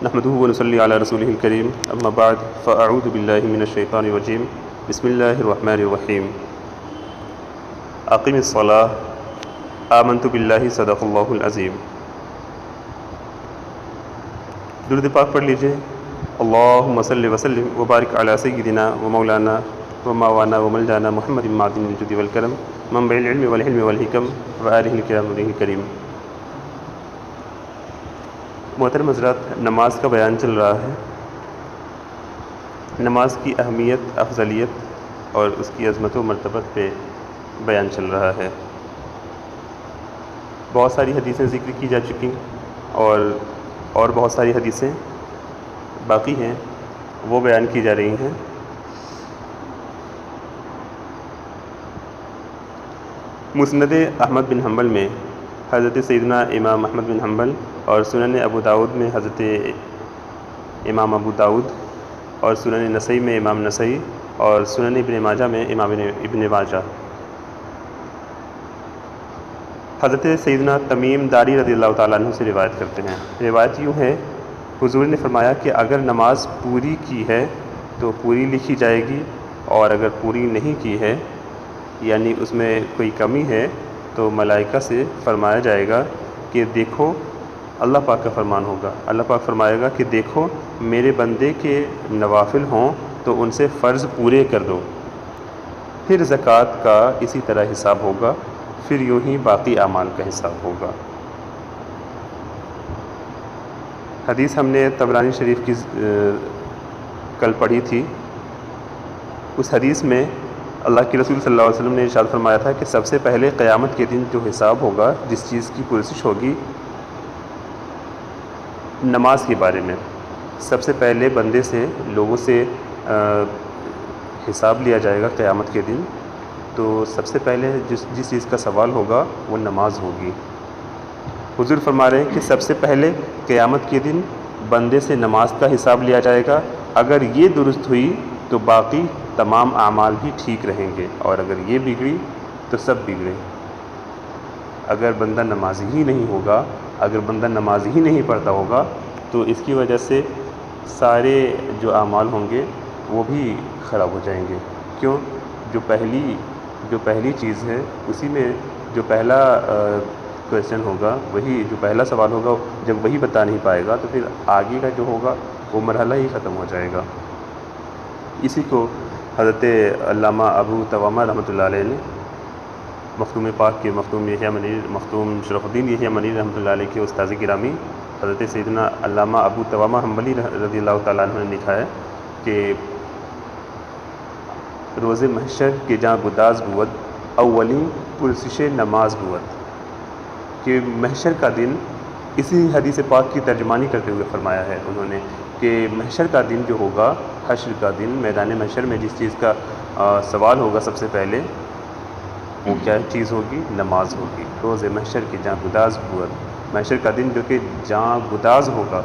نحمده ونصلي على رسوله الكريم اما بعد فاعوذ بالله من الشيطان الرجيم بسم الله الرحمن الرحيم اقم الصلاة آمنت بالله صدق اللہ العظیم۔ درود پاک پڑھ لیجئے۔ اللہم صلی وسلم وبارک علی سیدنا و مولانا و ماوانا و ملجانا محمد معدن الجود والکرم منبع العلم والحلم والحکم و آلہ الکرام علیہ الکریم۔ محترم حضرات، نماز کا بیان چل رہا ہے۔ نماز کی اہمیت، افضلیت اور اس کی عظمت و مرتبت پہ بیان چل رہا ہے۔ بہت ساری حدیثیں ذکر کی جا چکی اور بہت ساری حدیثیں باقی ہیں، وہ بیان کی جا رہی ہیں۔ مسند احمد بن حنبل میں حضرت سیدنا امام احمد بن حنبل اور سنن ابو داؤد میں حضرت امام ابو داؤد اور سنن نسائی میں امام نسائی اور سنن ابن ماجہ میں امام ابن ماجہ حضرت سیدنا تمیم داری رضی اللہ تعالیٰ عنہ سے روایت کرتے ہیں۔ روایت یوں ہے، حضور نے فرمایا کہ اگر نماز پوری کی ہے تو پوری لکھی جائے گی، اور اگر پوری نہیں کی ہے یعنی اس میں کوئی کمی ہے تو ملائکہ سے فرمایا جائے گا کہ دیکھو، اللہ پاک کا فرمان ہوگا، اللہ پاک فرمائے گا کہ دیکھو میرے بندے کے نوافل ہوں تو ان سے فرض پورے کر دو۔ پھر زکوٰۃ کا اسی طرح حساب ہوگا، پھر یوں ہی باقی اعمال کا حساب ہوگا۔ حدیث ہم نے طبرانی شریف کی کل پڑھی تھی۔ اس حدیث میں اللہ کے رسول صلی اللہ علیہ وسلم نے ارشاد فرمایا تھا کہ سب سے پہلے قیامت کے دن جو حساب ہوگا، جس چیز کی پرسش ہوگی، نماز کے بارے میں سب سے پہلے بندے سے، لوگوں سے حساب لیا جائے گا قیامت کے دن، تو سب سے پہلے جس چیز کا سوال ہوگا وہ نماز ہوگی۔ حضور فرما رہے ہیں کہ سب سے پہلے قیامت کے دن بندے سے نماز کا حساب لیا جائے گا، اگر یہ درست ہوئی تو باقی تمام اعمال بھی ٹھیک رہیں گے، اور اگر یہ بگڑی تو سب بگڑے۔ اگر بندہ نمازی ہی نہیں ہوگا، اگر بندہ نماز ہی نہیں پڑھتا ہوگا تو اس کی وجہ سے سارے جو اعمال ہوں گے وہ بھی خراب ہو جائیں گے۔ کیوں؟ جو پہلی چیز ہے، اسی میں جو پہلا کویشچن ہوگا، وہی جو پہلا سوال ہوگا، جب وہی بتا نہیں پائے گا تو پھر آگے کا جو ہوگا وہ مرحلہ ہی ختم ہو جائے گا۔ اسی کو حضرت علامہ ابو توامہ رحمۃ اللہ علیہ نے مختوم پاک کے مختوم شرف الدین یحییٰ منیر رحمۃ اللہ علیہ کے استاذ گرامی حضرت سیدنا علامہ ابو توامہ حنبلی رضی اللہ تعالیٰ عنہ نے لکھا ہے کہ روز محشر کے جہاں گداز بود اولی پرسش نماز بود، کہ محشر کا دن، اسی حدیث پاک کی ترجمانی کرتے ہوئے فرمایا ہے انہوں نے کہ محشر کا دن جو ہوگا، حشر کا دن، میدان محشر میں جس چیز کا سوال ہوگا سب سے پہلے، وہ کیا چیز ہوگی؟ نماز ہوگی۔ روز محشر کے جہاں گداز بود، محشر کا دن جو کہ جہاں گداز ہوگا،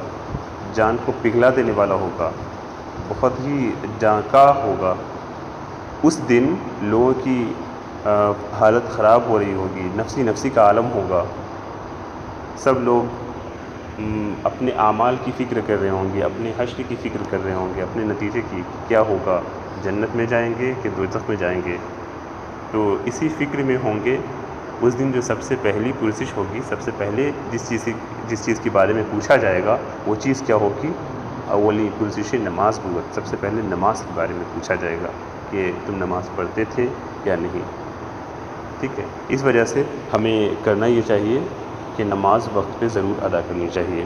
جان کو پگھلا دینے والا ہوگا، بہت ہی جاں ہوگا، اس دن لوگوں کی حالت خراب ہو رہی ہوگی، نفسی کا عالم ہوگا، سب لوگ اپنے اعمال کی فکر کر رہے ہوں گے، اپنے حشر کی فکر کر رہے ہوں گے، اپنے نتیجے کی، کیا ہوگا، جنت میں جائیں گے کہ دوزخ میں جائیں گے، تو اسی فکر میں ہوں گے۔ اس دن جو سب سے پہلی پرسش ہوگی، سب سے پہلے جس چیز کے بارے میں پوچھا جائے گا وہ چیز کیا ہوگی؟ اولی پرسش نماز بود، سب سے پہلے نماز کے بارے میں پوچھا جائے گا کہ تم نماز پڑھتے تھے یا نہیں۔ ٹھیک ہے، اس وجہ سے ہمیں کرنا یہ چاہیے کہ نماز وقت پہ ضرور ادا کرنی چاہیے۔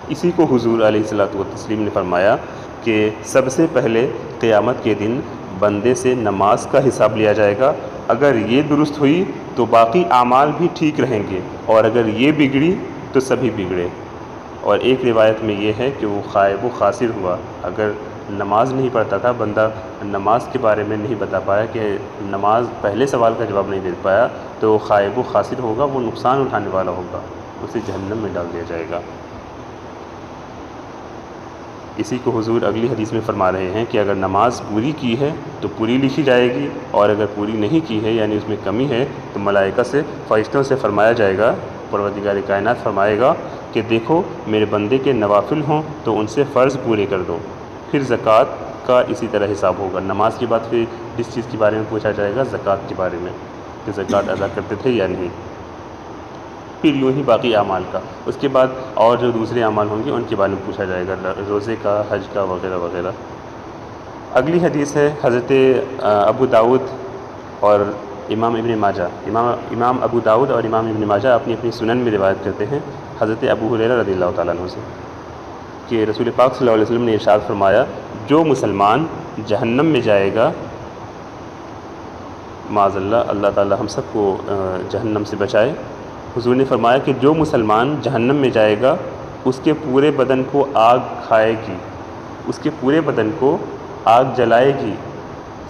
اسی کو حضور علیہ الصلوۃ والتسلیم نے فرمایا کہ سب سے پہلے قیامت کے دن بندے سے نماز کا حساب لیا جائے گا، اگر یہ درست ہوئی تو باقی اعمال بھی ٹھیک رہیں گے، اور اگر یہ بگڑی تو سبھی بگڑے۔ اور ایک روایت میں یہ ہے کہ وہ خائب و خاسر ہوا، اگر نماز نہیں پڑھتا تھا بندہ، نماز کے بارے میں نہیں بتا پایا کہ نماز پہلے سوال کا جواب نہیں دے پایا، تو وہ خائب و خاسر ہوگا، وہ نقصان اٹھانے والا ہوگا، اسے جہنم میں ڈال دیا جائے گا۔ اسی کو حضور اگلی حدیث میں فرما رہے ہیں کہ اگر نماز پوری کی ہے تو پوری لکھی جائے گی، اور اگر پوری نہیں کی ہے یعنی اس میں کمی ہے تو ملائکہ سے، فرشتوں سے فرمایا جائے گا، پروردگار کائنات فرمائے گا کہ دیکھو میرے بندے کے نوافل ہوں تو ان سے فرض پورے کر دو، پھر زکوٰۃ کا اسی طرح حساب ہوگا۔ نماز کے بعد پھر جس چیز کے بارے میں پوچھا جائے گا زکوٰۃ کے بارے میں کہ زکوٰۃ ادا کرتے تھے یا نہیں، پھر یوں ہی باقی اعمال کا، اس کے بعد اور جو دوسرے اعمال ہوں گے ان کے بارے میں پوچھا جائے گا، روزے کا، حج کا وغیرہ وغیرہ۔ اگلی حدیث ہے حضرت ابو داؤد اور امام ابن ماجہ، امام ابو داؤد اور امام ابن ماجہ اپنی اپنی سنن میں روایت کرتے ہیں حضرت ابو ہریرہ رضی اللہ تعالیٰ عنہ سے کہ رسول پاک صلی اللہ علیہ وسلم نے ارشاد فرمایا، جو مسلمان جہنم میں جائے گا، معاذ اللہ، اللہ تعالیٰ ہم سب کو جہنم سے بچائے، حضور نے فرمایا کہ جو مسلمان جہنم میں جائے گا اس کے پورے بدن کو آگ کھائے گی، اس کے پورے بدن کو آگ جلائے گی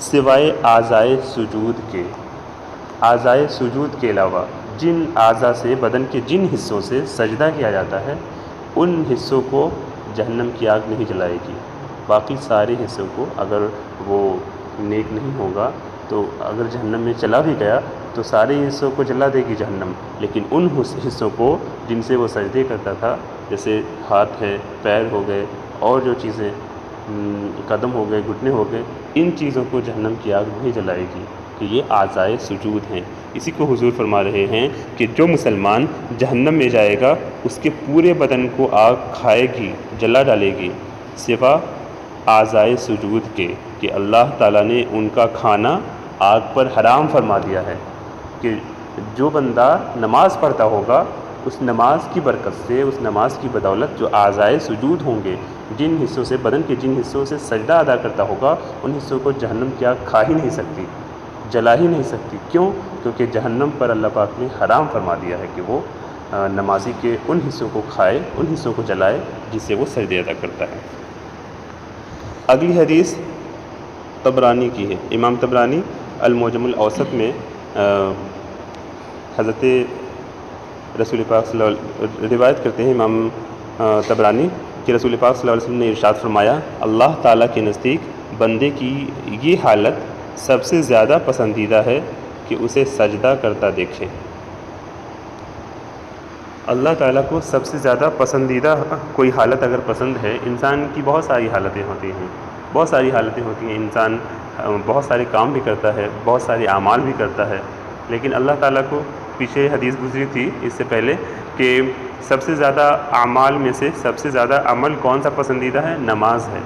سوائے اعضائے سجود کے، اعضائے سجود کے علاوہ جن اعضاء سے، بدن کے جن حصوں سے سجدہ کیا جاتا ہے ان حصوں کو جہنم کی آگ نہیں جلائے گی، باقی سارے حصوں کو اگر وہ نیک نہیں ہوگا تو اگر جہنم میں چلا بھی گیا تو سارے حصوں کو جلا دے گی جہنم، لیکن ان حصوں کو جن سے وہ سجدے کرتا تھا، جیسے ہاتھ ہے، پیر ہو گئے اور جو چیزیں، قدم ہو گئے، گھٹنے ہو گئے، ان چیزوں کو جہنم کی آگ نہیں جلائے گی کہ یہ اعضائے سجود ہیں۔ اسی کو حضور فرما رہے ہیں کہ جو مسلمان جہنم میں جائے گا اس کے پورے بدن کو آگ کھائے گی، جلا ڈالے گی سوا اعضائے سجود کے، کہ اللہ تعالیٰ نے ان کا کھانا آگ پر حرام فرما دیا ہے، کہ جو بندہ نماز پڑھتا ہوگا اس نماز کی برکت سے، اس نماز کی بدولت جو اعضائے سجود ہوں گے، جن حصوں سے، بدن کے جن حصوں سے سجدہ ادا کرتا ہوگا ان حصوں کو جہنم کی آگ کھا ہی نہیں سکتی، جلا ہی نہیں سکتی۔ کیوں؟ کیونکہ جہنم پر اللہ پاک نے حرام فرما دیا ہے کہ وہ نمازی کے ان حصوں کو کھائے، ان حصوں کو جلائے جس سے وہ سجدے ادا کرتا ہے۔ اگلی حدیث طبرانی کی ہے، امام طبرانی المعجم الاوسط میں حضرت رسول پاک صلی اللہ علیہ روایت کرتے ہیں امام طبرانی کہ رسول پاک صلی اللہ علیہ وسلم نے ارشاد فرمایا، اللہ تعالیٰ کے نزدیک بندے کی یہ حالت سب سے زیادہ پسندیدہ ہے کہ اسے سجدہ کرتا دیکھے۔ اللہ تعالیٰ کو سب سے زیادہ پسندیدہ کوئی حالت اگر پسند ہے، انسان کی بہت ساری حالتیں ہوتی ہیں، بہت ساری حالتیں ہوتی ہیں، انسان بہت سارے کام بھی کرتا ہے، بہت سارے اعمال بھی کرتا ہے، لیکن اللہ تعالیٰ کو، پیچھے حدیث گزری تھی اس سے پہلے کہ سب سے زیادہ اعمال میں سے سب سے زیادہ عمل کون سا پسندیدہ ہے؟ نماز ہے۔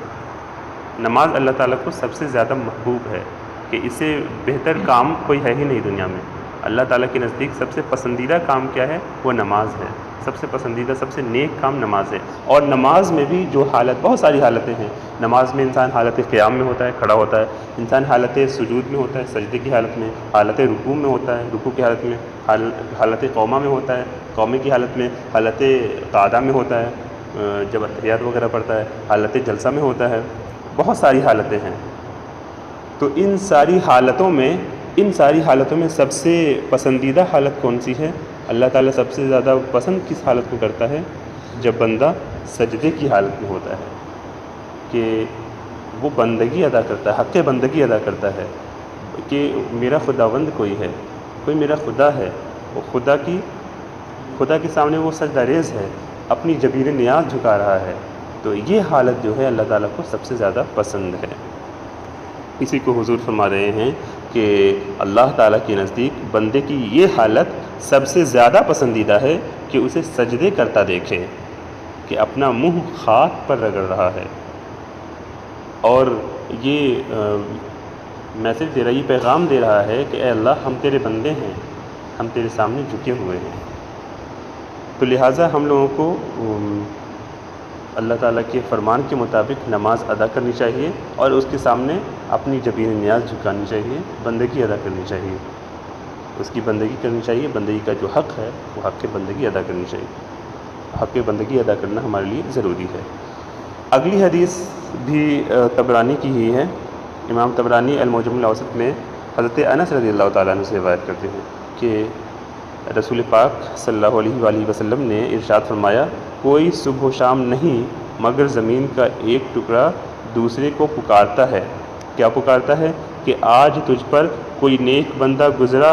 نماز اللہ تعالیٰ کو سب سے زیادہ محبوب ہے کہ اس سے بہتر کام کوئی ہے ہی نہیں دنیا میں۔ اللہ تعالیٰ کے نزدیک سب سے پسندیدہ کام کیا ہے؟ وہ نماز ہے، سب سے پسندیدہ، سب سے نیک کام نماز ہے۔ اور نماز میں بھی جو حالت، بہت ساری حالتیں ہیں نماز میں، انسان حالت قیام میں ہوتا ہے، کھڑا ہوتا ہے، انسان حالت سجود میں ہوتا ہے، سجدے کی حالت میں، حالت رکوع میں ہوتا ہے، رکوع کی حالت میں، حالت قومہ میں ہوتا ہے، قومے کی حالت میں، حالت قعدہ میں ہوتا ہے جب اتحیات وغیرہ پڑھتا ہے، حالت جلسہ میں ہوتا ہے، بہت ساری حالتیں ہیں۔ تو ان ساری حالتوں میں سب سے پسندیدہ حالت کون سی ہے؟ اللہ تعالیٰ سب سے زیادہ پسند کس حالت کو کرتا ہے؟ جب بندہ سجدے کی حالت میں ہوتا ہے، کہ وہ بندگی ادا کرتا ہے، حق بندگی ادا کرتا ہے کہ میرا خداوند کوئی ہے، کوئی میرا خدا ہے، وہ خدا کے سامنے وہ سجدہ ریز ہے، اپنی جبین نیاز جھکا رہا ہے، تو یہ حالت جو ہے اللہ تعالیٰ کو سب سے زیادہ پسند ہے۔ اسی کو حضور فرما رہے ہیں کہ اللہ تعالیٰ کے نزدیک بندے کی یہ حالت سب سے زیادہ پسندیدہ ہے کہ اسے سجدے کرتا دیکھے، کہ اپنا منہ خاک پر رگڑ رہا ہے، اور یہ میسج دے رہا ہے، یہ پیغام دے رہا ہے کہ اے اللہ ہم تیرے بندے ہیں، ہم تیرے سامنے جھکے ہوئے ہیں۔ تو لہٰذا ہم لوگوں کو اللہ تعالیٰ کے فرمان کے مطابق نماز ادا کرنی چاہیے اور اس کے سامنے اپنی جبین نیاز جھکانی چاہیے، بندگی ادا کرنی چاہیے، اس کی بندگی کرنی چاہیے، بندگی کا جو حق ہے وہ حق بندگی ادا کرنی چاہیے، حق بندگی ادا کرنا ہمارے لیے ضروری ہے۔ اگلی حدیث بھی طبرانی کی ہی ہے، امام طبرانی المعجم الاوسط میں حضرت انس رضی اللہ تعالیٰ عنہ سے روایت کرتے ہیں کہ رسول پاک صلی اللہ علیہ وآلہ وسلم نے ارشاد فرمایا، کوئی صبح و شام نہیں مگر زمین کا ایک ٹکڑا دوسرے کو پکارتا ہے۔ کیا پکارتا ہے؟ کہ آج تجھ پر کوئی نیک بندہ گزرا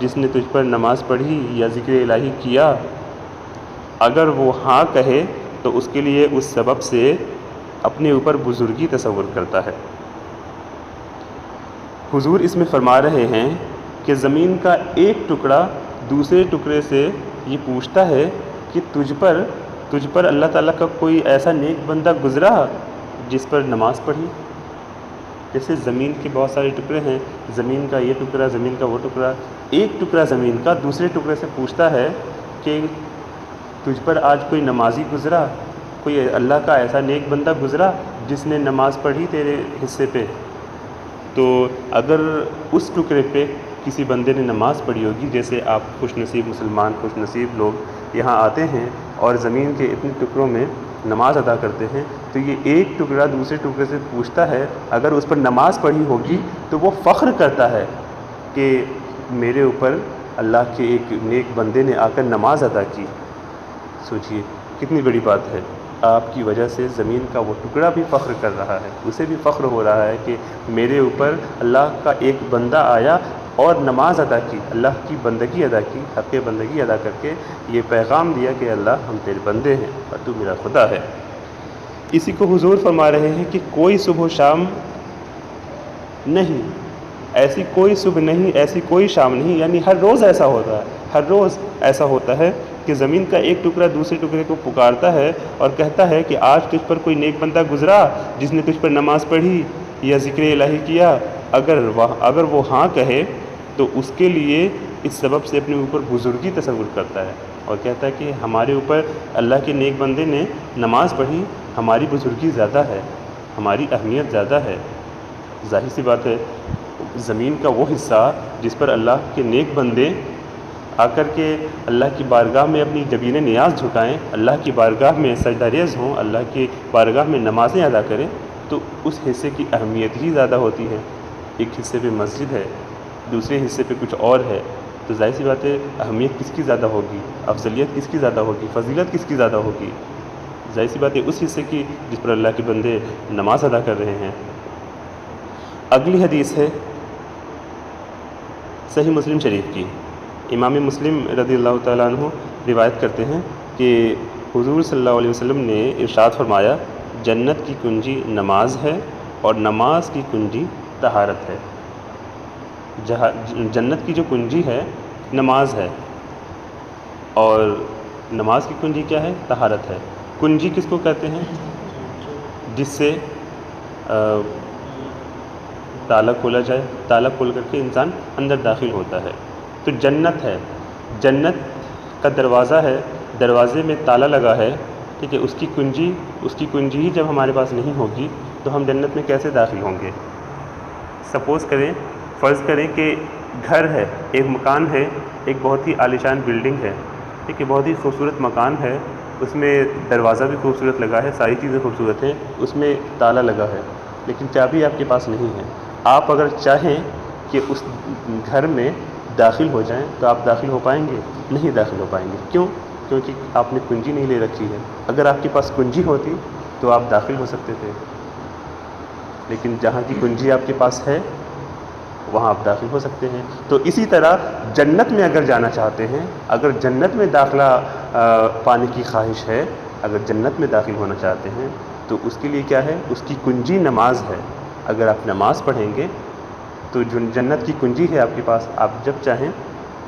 جس نے تجھ پر نماز پڑھی یا ذکر الہی کیا، اگر وہ ہاں کہے تو اس کے لیے اس سبب سے اپنے اوپر بزرگی تصور کرتا ہے۔ حضور اس میں فرما رہے ہیں کہ زمین کا ایک ٹکڑا دوسرے ٹکڑے سے یہ پوچھتا ہے کہ تجھ پر اللہ تعالیٰ کا کوئی ایسا نیک بندہ گزرا جس پر نماز پڑھی۔ جیسے زمین کے بہت سارے ٹکڑے ہیں، زمین کا یہ ٹکڑا، زمین کا وہ ٹکڑا، ایک ٹکڑا زمین کا دوسرے ٹکڑے سے پوچھتا ہے کہ تجھ پر آج کوئی نمازی گزرا، کوئی اللہ کا ایسا نیک بندہ گزرا جس نے نماز پڑھی تیرے حصے پہ۔ تو اگر اس ٹکڑے پہ کسی بندے نے نماز پڑھی ہوگی، جیسے آپ خوش نصیب مسلمان، خوش نصیب لوگ یہاں آتے ہیں اور زمین کے اتنے ٹکڑوں میں نماز ادا کرتے ہیں، تو یہ ایک ٹکڑا دوسرے ٹکڑے سے پوچھتا ہے، اگر اس پر نماز پڑھی ہوگی تو وہ فخر کرتا ہے کہ میرے اوپر اللہ کے ایک نیک بندے نے آ کر نماز ادا کی۔ سوچئے کتنی بڑی بات ہے، آپ کی وجہ سے زمین کا وہ ٹکڑا بھی فخر کر رہا ہے، اسے بھی فخر ہو رہا ہے کہ میرے اوپر اللہ کا ایک بندہ آیا اور نماز ادا کی، اللہ کی بندگی ادا کی، حق بندگی ادا کر کے یہ پیغام دیا کہ اللہ ہم تیرے بندے ہیں اور تو میرا خدا ہے۔ اسی کو حضور فرما رہے ہیں کہ کوئی صبح و شام نہیں، ایسی کوئی صبح نہیں، ایسی کوئی شام نہیں، یعنی ہر روز ایسا ہوتا ہے، ہر روز ایسا ہوتا ہے کہ زمین کا ایک ٹکڑا دوسرے ٹکڑے کو پکارتا ہے اور کہتا ہے کہ آج تجھ پر کوئی نیک بندہ گزرا جس نے تجھ پر نماز پڑھی یا ذکر الہی کیا۔ اگر وہ ہاں کہے تو اس کے لیے اس سبب سے اپنے اوپر بزرگی تصور کرتا ہے اور کہتا ہے کہ ہمارے اوپر اللہ کے نیک بندے نے نماز پڑھی، ہماری بزرگی زیادہ ہے، ہماری اہمیت زیادہ ہے۔ ظاہر سی بات ہے، زمین کا وہ حصہ جس پر اللہ کے نیک بندے آ کر کے اللہ کی بارگاہ میں اپنی جبین نیاز جھکائیں، اللہ کی بارگاہ میں سجدہ ریز ہوں، اللہ کی بارگاہ میں نمازیں ادا کریں، تو اس حصے کی اہمیت ہی زیادہ ہوتی ہے۔ ایک حصے پہ مسجد ہے، دوسرے حصے پہ کچھ اور ہے، تو ظاہر سی بات ہے اہمیت کس کی زیادہ ہوگی، افضلیت کس کی زیادہ ہوگی، فضیلت کس کی زیادہ ہوگی؟ ظاہر سی بات ہے اس حصے کی جس پر اللہ کے بندے نماز ادا کر رہے ہیں۔ اگلی حدیث ہے صحیح مسلم شریف کی۔ امام مسلم رضی اللہ تعالیٰ عنہ روایت کرتے ہیں کہ حضور صلی اللہ علیہ وسلم نے ارشاد فرمایا، جنت کی کنجی نماز ہے اور نماز کی کنجی طہارت ہے۔ جنت کی جو کنجی ہے نماز ہے اور نماز کی کنجی کیا ہے؟ طہارت ہے۔ کنجی کس کو کہتے ہیں؟ جس سے تالا کھولا جائے، تالا کھول کر کے انسان اندر داخل ہوتا ہے۔ تو جنت ہے، جنت کا دروازہ ہے، دروازے میں تالا لگا ہے، ٹھیک ہے، اس کی کنجی ہی جب ہمارے پاس نہیں ہوگی تو ہم جنت میں کیسے داخل ہوں گے؟ سپوز کریں، فرض کریں کہ گھر ہے، ایک مکان ہے، ایک بہت ہی عالیشان بلڈنگ ہے، ٹھیک ہے، بہت ہی خوبصورت مکان ہے، اس میں دروازہ بھی خوبصورت لگا ہے، ساری چیزیں خوبصورت ہیں، اس میں تالا لگا ہے، لیکن چابی آپ کے پاس نہیں ہے۔ آپ اگر چاہیں کہ اس گھر میں داخل ہو جائیں تو آپ داخل ہو پائیں گے؟ نہیں داخل ہو پائیں گے۔ کیوں؟ کیونکہ آپ نے کنجی نہیں لے رکھی ہے۔ اگر آپ کے پاس کنجی ہوتی تو آپ داخل ہو سکتے تھے، لیکن جہاں کی کنجی آپ کے پاس ہے وہاں آپ داخل ہو سکتے ہیں۔ تو اسی طرح جنت میں اگر جانا چاہتے ہیں، اگر جنت میں داخلہ پانے کی خواہش ہے، اگر جنت میں داخل ہونا چاہتے ہیں تو اس کے لیے کیا ہے؟ اس کی کنجی نماز ہے۔ اگر آپ نماز پڑھیں گے تو جو جنت کی کنجی ہے آپ کے پاس، آپ جب چاہیں،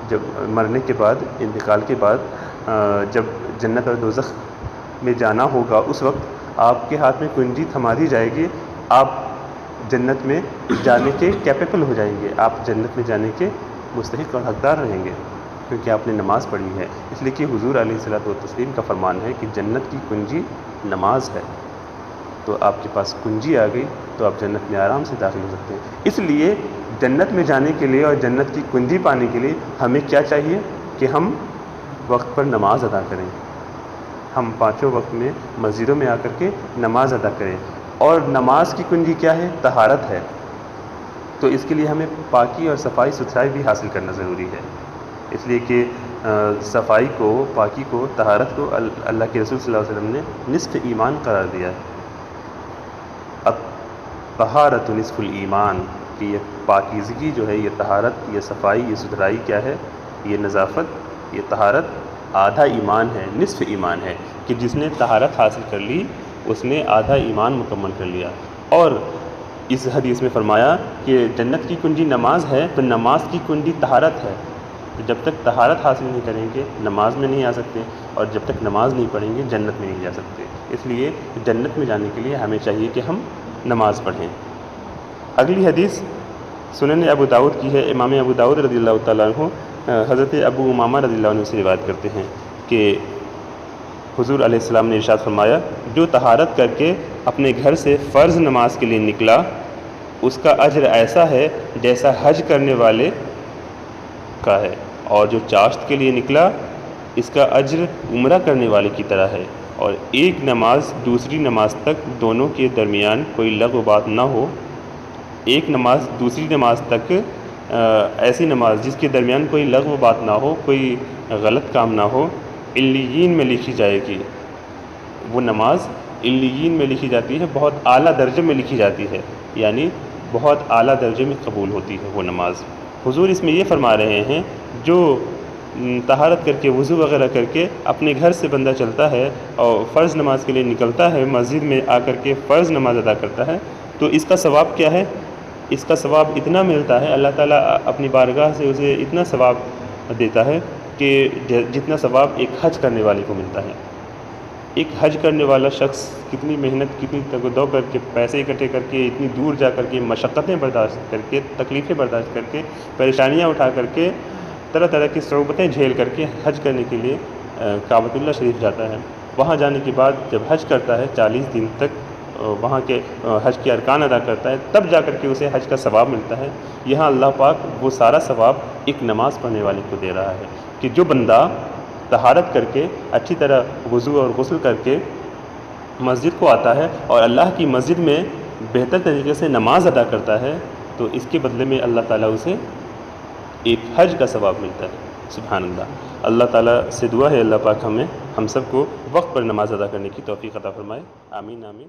جب مرنے کے بعد، انتقال کے بعد جب جنت اور دوزخ میں جانا ہوگا، اس وقت آپ کے ہاتھ میں کنجی تھما دی جائے گی، آپ جنت میں جانے کے کیپیبل ہو جائیں گے، آپ جنت میں جانے کے مستحق اور حقدار رہیں گے، کیونکہ آپ نے نماز پڑھی ہے۔ اس لیے کہ حضور علیہ الصلوۃ والتسلیم کا فرمان ہے کہ جنت کی کنجی نماز ہے۔ تو آپ کے پاس کنجی آ گئی تو آپ جنت میں آرام سے داخل ہو سکتے ہیں۔ اس لیے جنت میں جانے کے لیے اور جنت کی کنجی پانے کے لیے ہمیں کیا چاہیے؟ کہ ہم وقت پر نماز ادا کریں، ہم پانچوں وقت میں مسجدوں میں آ کر کے نماز ادا کریں۔ اور نماز کی کنجی کیا ہے؟ طہارت ہے۔ تو اس کے لیے ہمیں پاکی اور صفائی ستھرائی بھی حاصل کرنا ضروری ہے، اس لیے کہ صفائی کو، پاکی کو، طہارت کو اللہ کے رسول صلی اللہ علیہ وسلم نے نصف ایمان قرار دیا ہے۔ اب طہارت نصف الایمان، کہ یہ پاکیزگی جو ہے، یہ طہارت، یہ صفائی، یہ ستھرائی کیا ہے؟ یہ نظافت، یہ طہارت آدھا ایمان ہے، نصف ایمان ہے، کہ جس نے طہارت حاصل کر لی اس نے آدھا ایمان مکمل کر لیا۔ اور اس حدیث میں فرمایا کہ جنت کی کنجی نماز ہے، تو نماز کی کنجی طہارت ہے۔ جب تک طہارت حاصل نہیں کریں گے نماز میں نہیں آ سکتے، اور جب تک نماز نہیں پڑھیں گے جنت میں نہیں جا سکتے۔ اس لیے جنت میں جانے کے لیے ہمیں چاہیے کہ ہم نماز پڑھیں۔ اگلی حدیث سنن ابو داؤد کی ہے۔ امام ابو داؤد رضی اللہ تعالیٰ عنہ حضرت ابو امامہ رضی اللہ عنہ سے روایت کرتے ہیں کہ حضور علیہ السلام نے ارشاد فرمایا، جو طہارت کر کے اپنے گھر سے فرض نماز کے لیے نکلا اس کا اجر ایسا ہے جیسا حج کرنے والے کا ہے، اور جو چاشت کے لیے نکلا اس کا اجر عمرہ کرنے والے کی طرح ہے، اور ایک نماز دوسری نماز تک دونوں کے درمیان کوئی لغو بات نہ ہو، ایک نماز دوسری نماز تک ایسی نماز جس کے درمیان کوئی لغو بات نہ ہو، کوئی غلط کام نہ ہو، علیین میں لکھی جائے گی۔ وہ نماز علیین میں لکھی جاتی ہے، بہت اعلیٰ درجے میں لکھی جاتی ہے، یعنی بہت اعلیٰ درجے میں قبول ہوتی ہے وہ نماز۔ حضور اس میں یہ فرما رہے ہیں جو طہارت کر کے وضو وغیرہ کر کے اپنے گھر سے بندہ چلتا ہے اور فرض نماز کے لیے نکلتا ہے، مسجد میں آ کر کے فرض نماز ادا کرتا ہے، تو اس کا ثواب کیا ہے؟ اس کا ثواب اتنا ملتا ہے، اللہ تعالیٰ اپنی بارگاہ سے اسے اتنا ثواب دیتا ہے کہ جتنا ثواب ایک حج کرنے والے کو ملتا ہے۔ ایک حج کرنے والا شخص کتنی محنت، کتنی تگ کر کے پیسے اکٹھے کر کے اتنی دور جا کر کے مشقتیں برداشت کر کے، تکلیفیں برداشت کر کے، پریشانیاں اٹھا کر کے، طرح طرح کی صعوبتیں جھیل کر کے حج کرنے کے لیے کعبۃ اللہ شریف جاتا ہے۔ وہاں جانے کے بعد جب حج کرتا ہے 40 دن تک وہاں کے حج کے ارکان ادا کرتا ہے، تب جا کر کے اسے حج کا ثواب ملتا ہے۔ یہاں اللہ پاک وہ سارا ثواب ایک نماز پڑھنے والے کو دے رہا ہے کہ جو بندہ طہارت کر کے اچھی طرح وضو اور غسل کر کے مسجد کو آتا ہے اور اللہ کی مسجد میں بہتر طریقے سے نماز ادا کرتا ہے، تو اس کے بدلے میں اللہ تعالیٰ اسے ایک حج کا ثواب ملتا ہے۔ سبحان اللہ۔ اللہ تعالیٰ سے دعا ہے اللہ پاک ہم سب کو وقت پر نماز ادا کرنے کی توفیق عطا فرمائے۔ آمین آمین۔